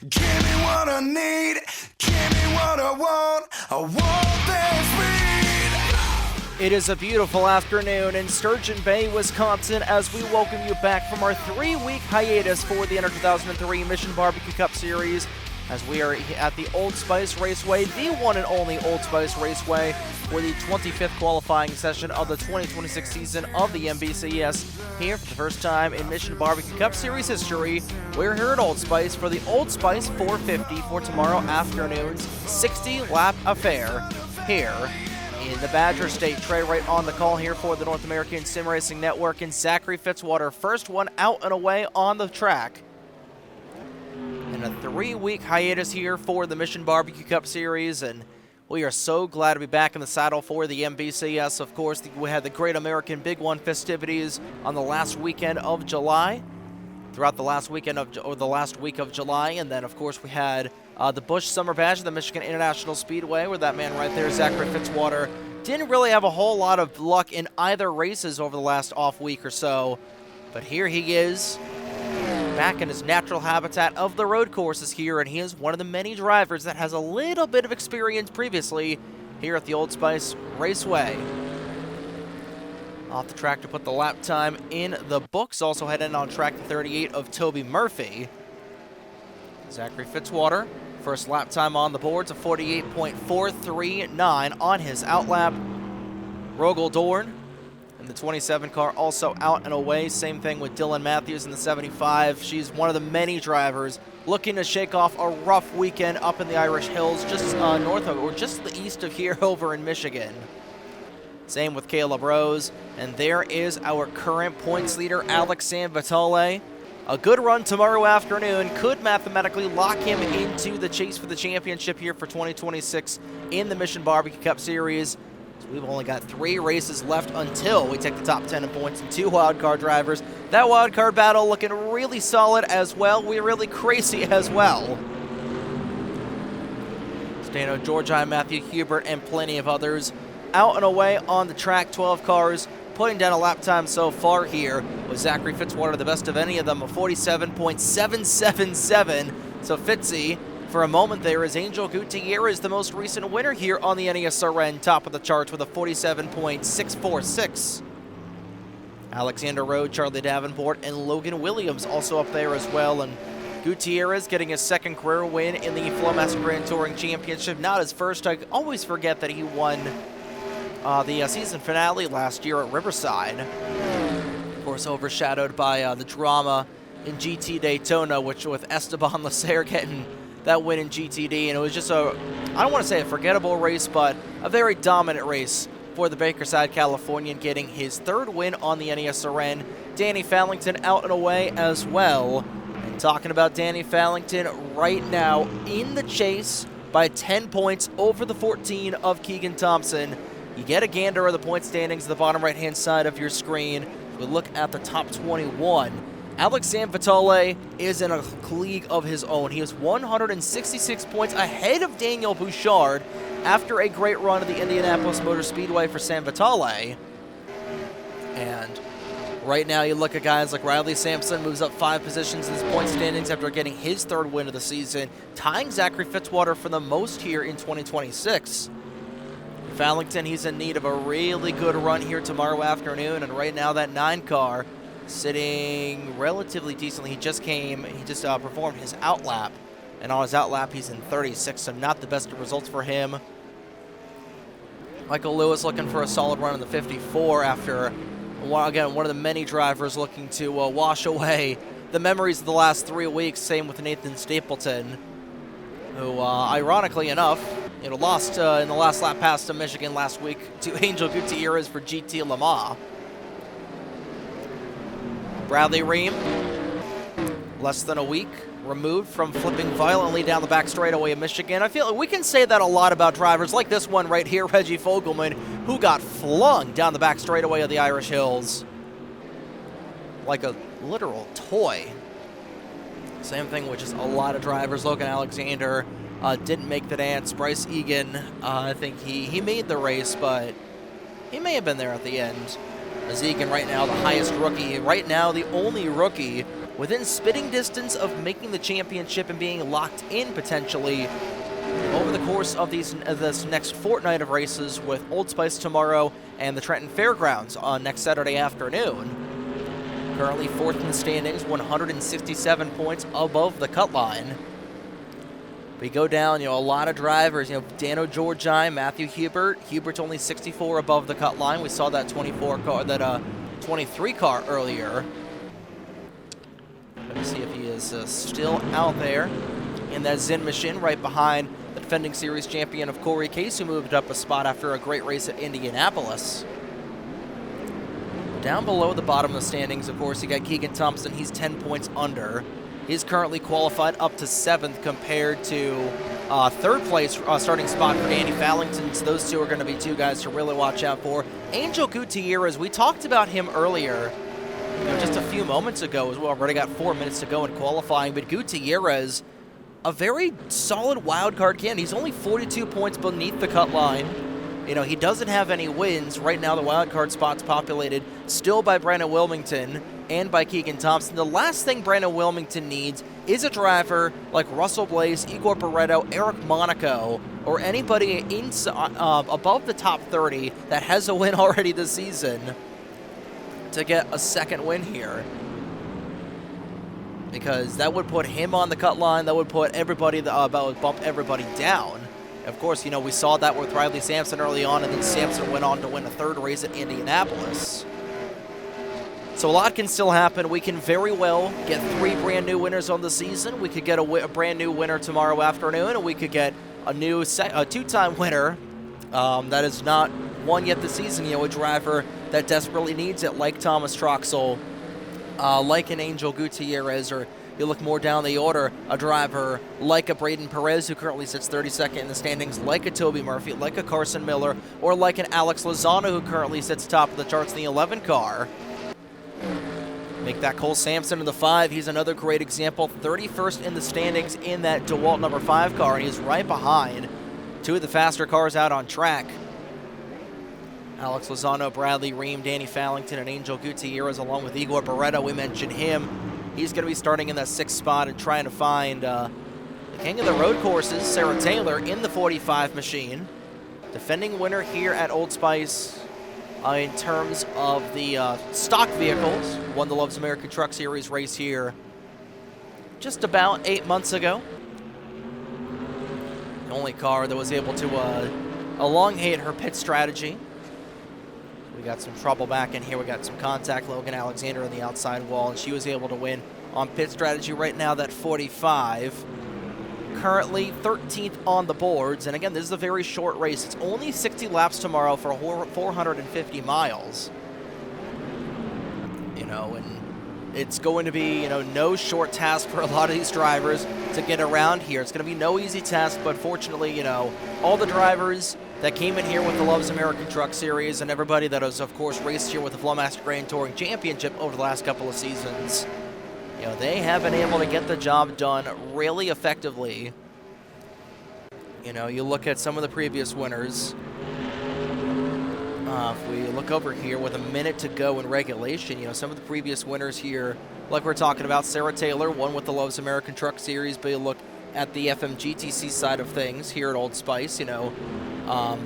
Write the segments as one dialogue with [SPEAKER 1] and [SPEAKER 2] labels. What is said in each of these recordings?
[SPEAKER 1] Give me what I need, give me what I want this speed.
[SPEAKER 2] It is a beautiful afternoon in Sturgeon Bay, Wisconsin, as we welcome you back from our 3-week hiatus for the NR2003 Mission BBQ Cup Series, as we are at the Old Spice Raceway, the one and only Old Spice Raceway, for the 25th qualifying session of the 2026 season of the NBCS. Here for the first time in Mission BBQ Cup Series history, we're here at Old Spice for the Old Spice 450 for tomorrow afternoon's 60-lap affair here in the Badger State. Trey right on the call here for the North American Sim Racing Network, and Zachary Fitzwater, first one out and away on the track. And a 3-week hiatus here for the Mission BBQ Cup Series, and we are so glad to be back in the saddle for the NBCS. Of course, we had the Great American Big One festivities on the last weekend of July, throughout the last weekend of, the last week of July, and then of course we had the Busch Summer Bash at the Michigan International Speedway, where that man right there, Zachary Fitzwater, didn't really have a whole lot of luck in either races over the last off week or so, but here he is, back in his natural habitat of the road courses here, and he is one of the many drivers that has a little bit of experience previously here at the Old Spice Raceway. Off the track to put the lap time in the books, also heading on track to 38 of Toby Murphy. Zachary Fitzwater, first lap time on the boards of 48.439 on his outlap. Rogel Dorn in the 27 car also out and away. Same thing with Dylan Matthews in the 75. She's one of the many drivers looking to shake off a rough weekend up in the Irish Hills, just north of, or just the east of here over in Michigan. Same with Caleb Rose. And there is our current points leader, Alex Sanvitale. A good run tomorrow afternoon could mathematically lock him into the chase for the championship here for 2026 in the Mission BBQ Cup Series. So we've only got 3 races left until we take the top 10 in points and 2 wildcard drivers. That wildcard battle looking really solid as well. We're really crazy as well. Stano Georgi, Matthew Hubert, and plenty of others out and away on the track. 12 cars putting down a lap time so far here, with Zachary Fitzwater the best of any of them, a 47.777. So Fitzy, for a moment there, is Angel Gutierrez, the most recent winner here on the NESRN, top of the charts with a 47.646. Alexander Rowe, Charlie Davenport, and Logan Williams also up there as well. And Gutierrez getting his second career win in the Flowmaster Grand Touring Championship. Not his first. I always forget that he won the season finale last year at Riverside. Of course, overshadowed by the drama in GT Daytona, which with Esteban Lasser getting that win in GTD. And it was just I don't want to say a forgettable race, but a very dominant race for the Bakerside Californian, getting his 3rd win on the NESRN. Danny Fallington out and away as well. And talking about Danny Fallington, right now in the chase by 10 points over the 14 of Keegan Thompson. You get a gander of the point standings at the bottom right-hand side of your screen. We look at the top 21. Alex Sanvitale is in a league of his own. He is 166 points ahead of Daniel Bouchard after a great run at the Indianapolis Motor Speedway for Sanvitale. And right now you look at guys like Riley Sampson, moves up 5 positions in his point standings after getting his 3rd win of the season, tying Zachary Fitzwater for the most here in 2026. Fallington, he's in need of a really good run here tomorrow afternoon, and right now that 9 car sitting relatively decently. He just performed his outlap, and on his outlap he's in 36, so not the best of results for him. Michael Lewis looking for a solid run in the 54 after, again, one of the many drivers looking to wash away the memories of the last 3 weeks. Same with Nathan Stapleton, who, ironically enough, lost in the last lap pass to Michigan last week to Angel Gutierrez for GT Le Mans. Bradley Ream, less than a week removed from flipping violently down the back straightaway of Michigan. I feel like we can say that a lot about drivers like this one right here, Reggie Fogelman, who got flung down the back straightaway of the Irish Hills like a literal toy. Same thing with just a lot of drivers. Logan Alexander didn't make the dance. Bryce Egan, I think he made the race, but he may have been there at the end. As Egan right now, the highest rookie, right now the only rookie within spitting distance of making the championship and being locked in potentially over the course of this next fortnight of races, with Old Spice tomorrow and the Trenton Fairgrounds on next Saturday afternoon. Currently fourth in the standings, 167 points above the cut line. We go down, a lot of drivers, Dano Georgi, Matthew Hubert. Hubert's only 64 above the cut line. We saw that 23 car earlier. Let me see if he is still out there in that Zinn machine right behind the defending series champion of Corey Case, who moved up a spot after a great race at Indianapolis. Down below the bottom of the standings, of course, you got Keegan Thompson. He's 10 points under. He's currently qualified up to 7th compared to third place starting spot for Danny Fallington. So those two are going to be two guys to really watch out for. Angel Gutierrez, we talked about him earlier, just a few moments ago as well. Already got 4 minutes to go in qualifying, but Gutierrez, a very solid wild card candidate. He's only 42 points beneath the cut line. He doesn't have any wins. Right now, the wild card spot's populated still by Brandon Wilmington and by Keegan Thompson. The last thing Brandon Wilmington needs is a driver like Russell Blaze, Igor Barreto, Eric Monaco, or anybody above the top 30 that has a win already this season to get a second win here. Because that would put him on the cut line. That would put everybody, bump everybody down. Of course, we saw that with Riley Sampson early on, and then Sampson went on to win a third race at Indianapolis. So a lot can still happen. We can very well get 3 brand new winners on the season. We could get a brand new winner tomorrow afternoon, and we could get a new two-time winner that is not won yet this season. A driver that desperately needs it, like Thomas Troxel, like an Angel Gutierrez, or you look more down the order, a driver like a Braden Perez, who currently sits 32nd in the standings, like a Toby Murphy, like a Carson Miller, or like an Alex Lozano, who currently sits top of the charts in the 11 car. Make that Cole Sampson in the 5. He's another great example. 31st in the standings in that DeWalt number 5 car, and he's right behind 2 of the faster cars out on track. Alex Lozano, Bradley Ream, Danny Fallington, and Angel Gutierrez, along with Igor Barreto. We mentioned him. He's going to be starting in that 6th spot and trying to find the king of the road courses, Sarah Taylor, in the 45 machine. Defending winner here at Old Spice in terms of the stock vehicles. Won the Loves American Truck Series race here just about 8 months ago. The only car that was able to elongate her pit strategy. We got some trouble back in here. We got some contact. Logan Alexander on the outside wall, and she was able to win on pit strategy. Right now, that 45. Currently 13th on the boards. And again, this is a very short race. It's only 60 laps tomorrow for 450 miles. And it's going to be, no short task for a lot of these drivers to get around here. It's going to be no easy task, but fortunately, all the drivers that came in here with the Loves American Truck Series and everybody that has, of course, raced here with the Flowmaster Grand Touring Championship over the last couple of seasons, they have been able to get the job done really effectively. You look at some of the previous winners. If we look over here with a minute to go in regulation, some of the previous winners here, like we're talking about, Sarah Taylor won with the Loves American Truck Series, but you look at the FMGTC side of things here at Old Spice, Esteban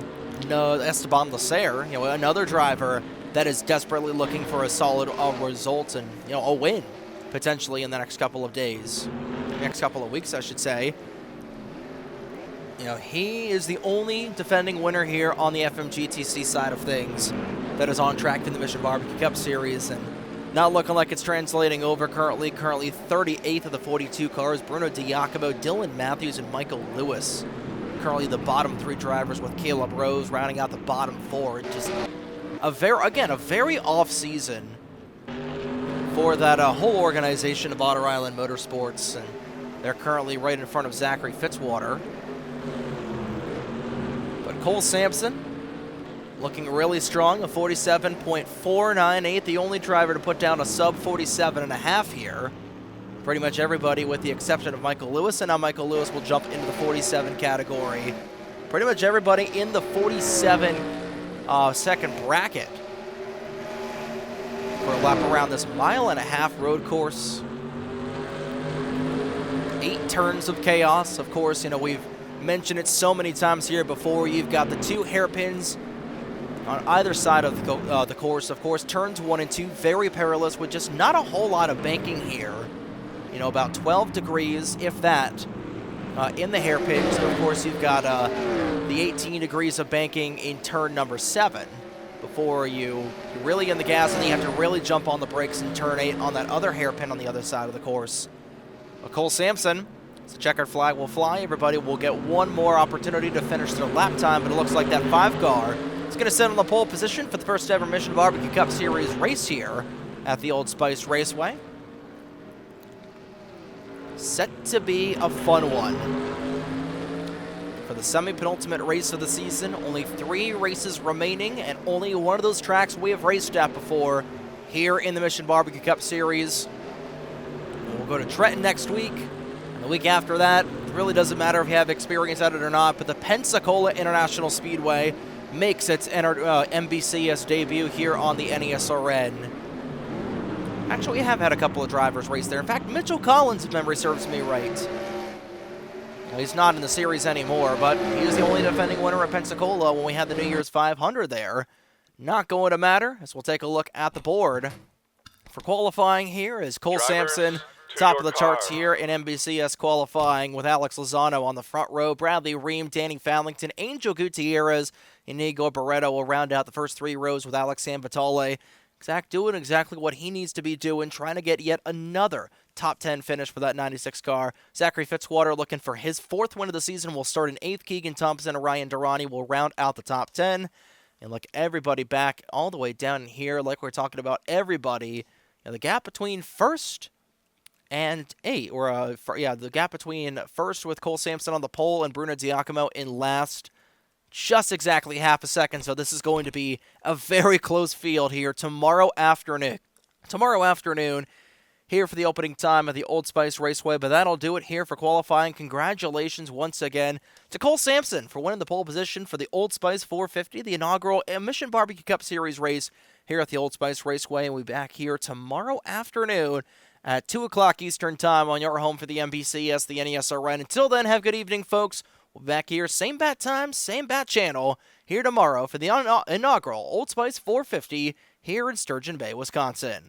[SPEAKER 2] Lacer, another driver that is desperately looking for a solid result and, a win potentially in the next couple of days, next couple of weeks, I should say. He is the only defending winner here on the FMGTC side of things that is on track for the Mission Barbecue Cup Series, and not looking like it's translating over currently 38th of the 42 cars. Bruno Diacobo, Dylan Matthews, and Michael Lewis. Currently the bottom 3 drivers, with Caleb Rose rounding out the bottom 4. Just a very off season for that whole organization of Otter Island Motorsports, and they're currently right in front of Zachary Fitzwater. But Cole Sampson looking really strong, a 47.498, the only driver to put down a sub 47.5 here. Pretty much everybody with the exception of Michael Lewis, and now Michael Lewis will jump into the 47 category. Pretty much everybody in the 47 second bracket for a lap around this 1.5-mile road course 8 turns of chaos. Of course, you know, we've mentioned it so many times here before. You've got the 2 hairpins on either side of the course. Of course, turns 1 and 2, very perilous with just not a whole lot of banking here. You know, about 12 degrees, if that, in the hairpins. Of course, you've got the 18 degrees of banking in turn number 7 before you're really in the gas, and you have to really jump on the brakes in turn 8 on that other hairpin on the other side of the course. But Cole Sampson, the checkered flag will fly. Everybody will get one more opportunity to finish their lap time, but it looks like that 5 car is going to sit on the pole position for the first ever Mission Barbecue Cup Series race here at the Old Spice Raceway. Set to be a fun one. For the semi-penultimate race of the season, only 3 races remaining, and only one of those tracks we have raced at before here in the Mission Barbecue Cup Series. And we'll go to Trenton next week. And the week after that, it really doesn't matter if you have experience at it or not, but the Pensacola International Speedway makes its MBCS debut here on the NESRN. Actually, we have had a couple of drivers race there. In fact, Mitchell Collins, if memory serves me right. Well, he's not in the series anymore, but he was the only defending winner at Pensacola when we had the New Year's 500 there. Not going to matter, as we'll take a look at the board. For qualifying here is Cole Sampson, top of the charts here in NBCS qualifying with Alex Lozano on the front row. Bradley Ream, Danny Fallington, Angel Gutierrez, Inigo Barreto will round out the first 3 rows with Alex Sanvitale. Zach doing exactly what he needs to be doing, trying to get yet another top 10 finish for that 96 car. Zachary Fitzwater looking for his 4th win of the season. Will start in 8th. Keegan Thompson and Ryan Durrani will round out the top 10. And look, everybody back all the way down here, like we're talking about, everybody. And the gap between 1st and 8, the gap between 1st with Cole Sampson on the pole and Bruno Giacomo in last, just exactly half a second, so this is going to be a very close field here tomorrow afternoon. Here for the opening time of the Old Spice Raceway, but that'll do it here for qualifying. Congratulations once again to Cole Sampson for winning the pole position for the Old Spice 450, the inaugural Mission Barbecue Cup Series race here at the Old Spice Raceway, and we'll be back here tomorrow afternoon at 2 o'clock Eastern Time on your home for the NBCS, the NESRN. Until then, have a good evening, folks. We'll be back here, same bat time, same bat channel, here tomorrow for the inaugural Old Spice 450 here in Sturgeon Bay, Wisconsin.